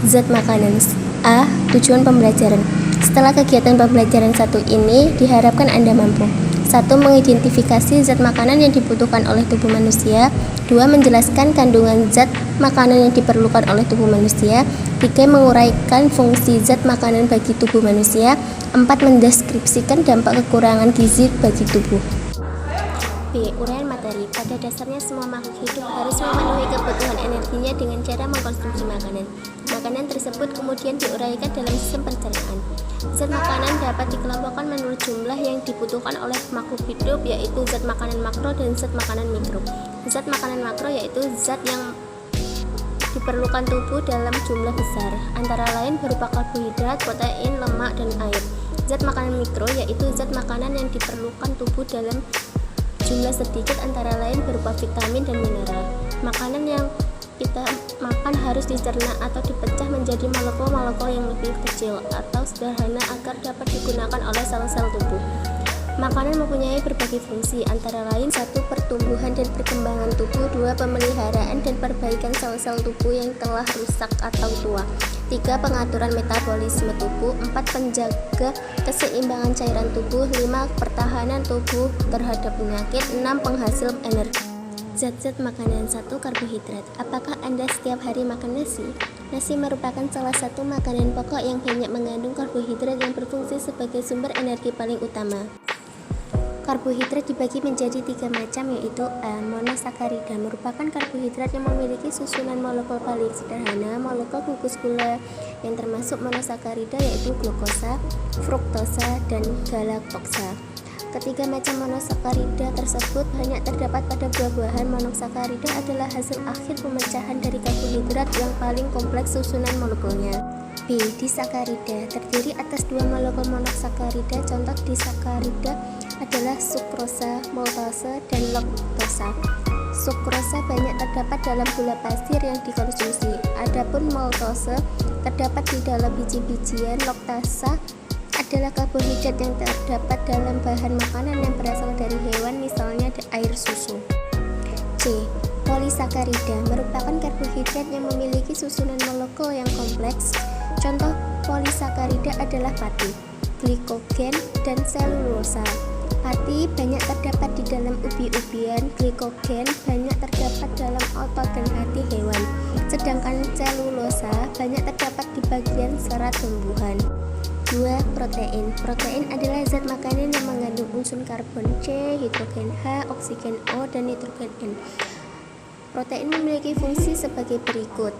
Zat makanan. A. Tujuan pembelajaran. Setelah kegiatan pembelajaran satu ini, diharapkan Anda mampu 1. Mengidentifikasi zat makanan yang dibutuhkan oleh tubuh manusia. 2. Menjelaskan kandungan zat makanan yang diperlukan oleh tubuh manusia. 3. Menguraikan fungsi zat makanan bagi tubuh manusia. 4. Mendeskripsikan dampak kekurangan gizi bagi tubuh. B. Uraian materi. Pada dasarnya semua makhluk hidup harus memenuhi kebutuhan energinya dengan cara mengkonsumsi makanan. Makanan tersebut kemudian diuraikan dalam sistem pencernaan. Zat makanan dapat dikelompokkan menurut jumlah yang dibutuhkan oleh makhluk hidup, yaitu zat makanan makro dan zat makanan mikro. Zat makanan makro yaitu zat yang diperlukan tubuh dalam jumlah besar, antara lain berupa karbohidrat, protein, lemak, dan air. Zat makanan mikro yaitu zat makanan yang diperlukan tubuh dalam jumlah sedikit, antara lain berupa vitamin dan mineral. Makanan yang kita makan harus dicerna atau dipecah menjadi molekul-molekul yang lebih kecil atau sederhana agar dapat digunakan oleh sel-sel tubuh. Makanan mempunyai berbagai fungsi, antara lain 1. Pertumbuhan dan perkembangan tubuh. 2. Pemeliharaan dan perbaikan sel-sel tubuh yang telah rusak atau tua. 3. Pengaturan metabolisme tubuh. 4. Penjaga keseimbangan cairan tubuh. 5. Pertahanan tubuh terhadap penyakit. 6. Penghasil energi. Zat-zat makanan. 1. Karbohidrat. Apakah Anda setiap hari makan nasi? Nasi merupakan salah satu makanan pokok yang banyak mengandung karbohidrat yang berfungsi sebagai sumber energi paling utama. Karbohidrat dibagi menjadi 3 macam, yaitu A. Monosakarida merupakan karbohidrat yang memiliki susunan molekul paling sederhana, molekul gugus gula yang termasuk monosakarida yaitu glukosa, fruktosa, dan galaktosa. Ketiga macam monosakarida tersebut banyak terdapat pada buah-buahan. Monosakarida adalah hasil akhir pemecahan dari karbohidrat yang paling kompleks susunan molekulnya. B. Disakarida terdiri atas 2 molekul monosakarida. Contoh disakarida adalah sukrosa, maltose, dan laktosa. Sukrosa banyak terdapat dalam gula pasir yang dikonsumsi. Adapun maltose terdapat di dalam biji-bijian. Laktosa adalah karbohidrat yang terdapat dalam bahan makanan yang berasal dari hewan, misalnya air susu. C. Polisakarida merupakan karbohidrat yang memiliki susunan molekul yang kompleks. Contoh polisakarida adalah pati, glikogen, dan selulosa. Pati banyak terdapat di dalam ubi-ubian, glikogen banyak terdapat dalam otot dan hati hewan, sedangkan selulosa banyak terdapat di bagian serat tumbuhan. 2. Protein. Protein adalah zat makanan yang mengandung unsur karbon C, hidrogen H, oksigen O, dan nitrogen N. Protein memiliki fungsi sebagai berikut.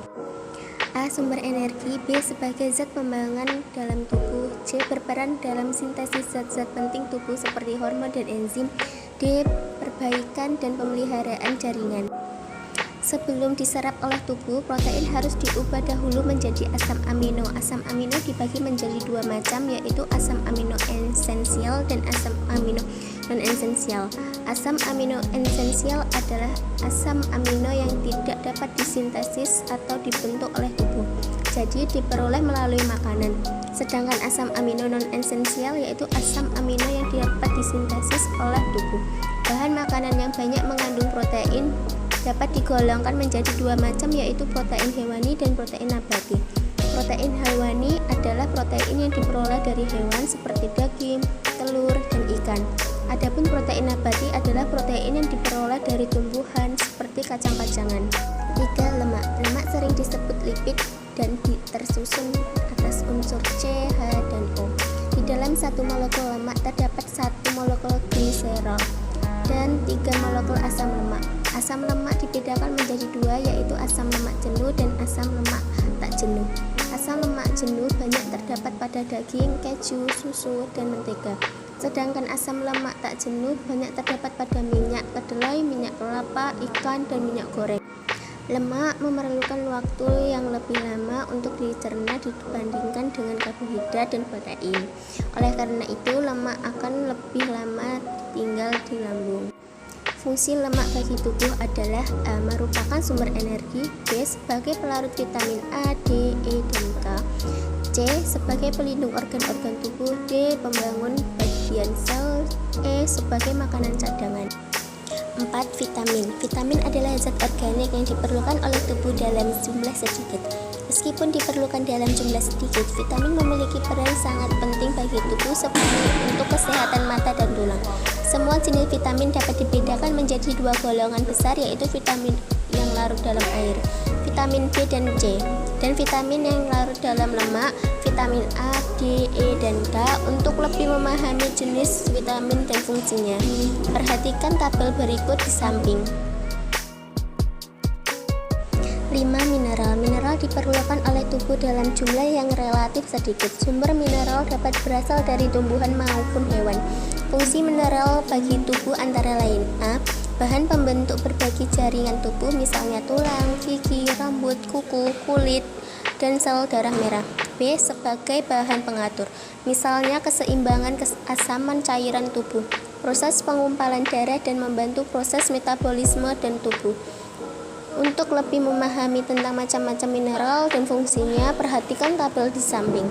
A. Sumber energi. B. Sebagai zat pembangunan dalam tubuh. C. Berperan dalam sintesis zat-zat penting tubuh seperti hormon dan enzim. D. Perbaikan dan pemeliharaan jaringan. Sebelum diserap oleh tubuh, protein harus diubah dahulu menjadi asam amino. Asam amino dibagi menjadi 2 macam, yaitu asam amino esensial dan asam amino non-esensial. Asam amino esensial adalah asam amino yang tidak dapat disintesis atau dibentuk oleh tubuh, jadi diperoleh melalui makanan. Sedangkan asam amino non-esensial yaitu asam amino yang dapat disintesis oleh tubuh. Bahan makanan yang banyak mengandung protein dapat digolongkan menjadi 2 macam, yaitu protein hewani dan protein nabati. Protein hewani adalah protein yang diperoleh dari hewan seperti daging, telur, dan ikan. Adapun protein nabati adalah protein yang diperoleh dari tumbuhan seperti kacang-kacangan. 3. Lemak. Lemak sering disebut lipid dan tersusun atas unsur C, H, dan O. Di dalam satu molekul lemak terdapat 1 molekul gliserol dan 3 molekul asam lemak. Asam lemak dibedakan menjadi 2, yaitu asam lemak jenuh dan asam lemak tak jenuh. Asam lemak jenuh banyak terdapat pada daging, keju, susu, dan mentega. Sedangkan asam lemak tak jenuh banyak terdapat pada minyak kedelai, minyak kelapa, ikan, dan minyak goreng. Lemak memerlukan waktu yang lebih lama untuk dicerna dibandingkan dengan karbohidrat dan protein. Oleh karena itu, lemak akan lebih lama tinggal di lambung. Fungsi lemak bagi tubuh adalah A. Merupakan sumber energi. B. Sebagai pelarut vitamin A, D, E, dan K. C. Sebagai pelindung organ-organ tubuh. D. Pembangun bagian sel. E. Sebagai makanan cadangan. 4. Vitamin. Vitamin adalah zat organik yang diperlukan oleh tubuh dalam jumlah sedikit. Meskipun diperlukan dalam jumlah sedikit, vitamin memiliki peran sangat penting bagi tubuh seperti untuk kesehatan mata dan tulang. Semua jenis vitamin dapat dibedakan menjadi dua golongan besar, yaitu vitamin yang larut dalam air, vitamin B dan C, dan vitamin yang larut dalam lemak, vitamin A, D, E, dan K. Untuk lebih memahami jenis vitamin dan fungsinya, perhatikan tabel berikut di samping. 5. Mineral. Mineral diperlukan oleh tubuh dalam jumlah yang relatif sedikit. Sumber mineral dapat berasal dari tumbuhan maupun hewan. Fungsi mineral bagi tubuh antara lain: A. Bahan pembentuk berbagai jaringan tubuh, misalnya tulang, gigi, rambut, kuku, kulit, dan sel darah merah. B. Sebagai bahan pengatur, misalnya keseimbangan keasaman cairan tubuh, proses pengumpalan darah, dan membantu proses metabolisme dan tubuh. Untuk lebih memahami tentang macam-macam mineral dan fungsinya, perhatikan tabel di samping.